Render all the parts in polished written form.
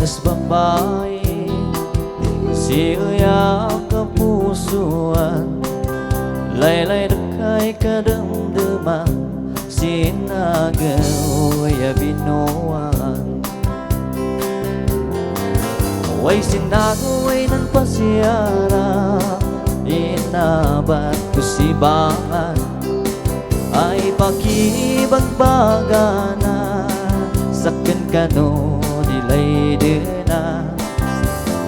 tas babae siya kapusuan laylay dakay kadamdaman sinagaw ya binuan way sinagaw ay nan pasyara inabat ko si bangan ay pakibagbagana saken kano dilay dina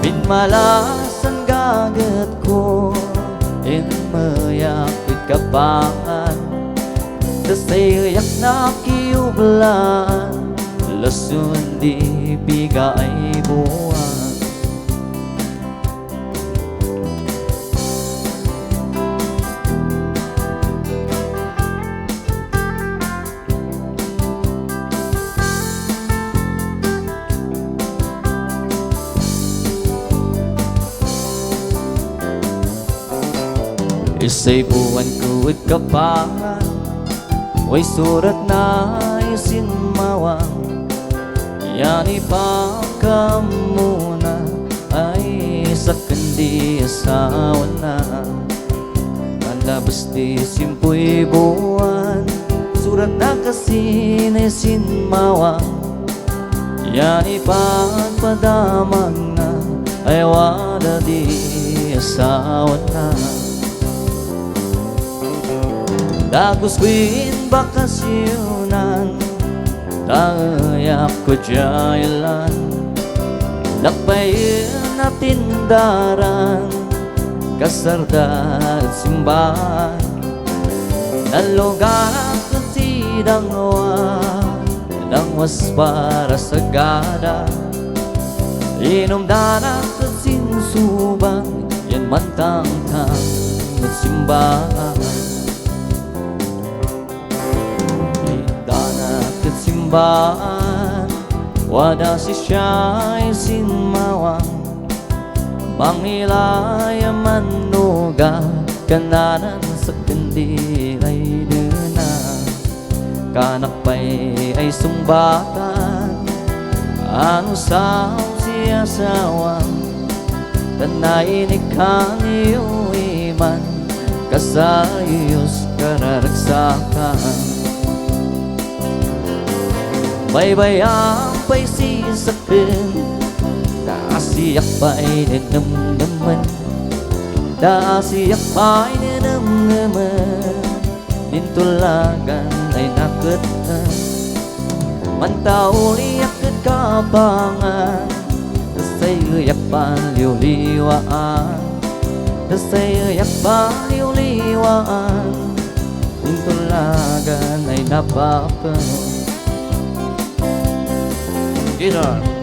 binmalasan gaget ko in mayakit kapangan tasayak na kiublan lasun di bigay buwan isay buwan ko at kapangan way surat na isinmawang yan ipakamuna ay sa kandi asawa na malabas di simpuy buwan surat na kasi na isinmawang yan ipagpadamang na ay wala di asawa na Dagos kuin bakasyonan Tayap ko jailan Lakbayin na tindaran Kasarda at simbahan Nalugar at sidangwa Langwas para sa gada Inumdanak at sinsubang Yan mantang-tang at simbahan simbahan wada si siya'y sinmawang mangilaya manuga kananan sa kandilay duna kanak pa'y ay sumbatan ang usaw siya sawang tanainig kang iyo iman kasayos kararagsakan baybayang pa'y sisaktin Daasiyak pa'y ninamnaman Daasiyak pa'y ninamnaman Nintulagan ay nakatan Mantauliyak at kapangan Tasayayak paliw-liwaan Tasayayak paliw-liwaan Nintulagan ay napakan Guitar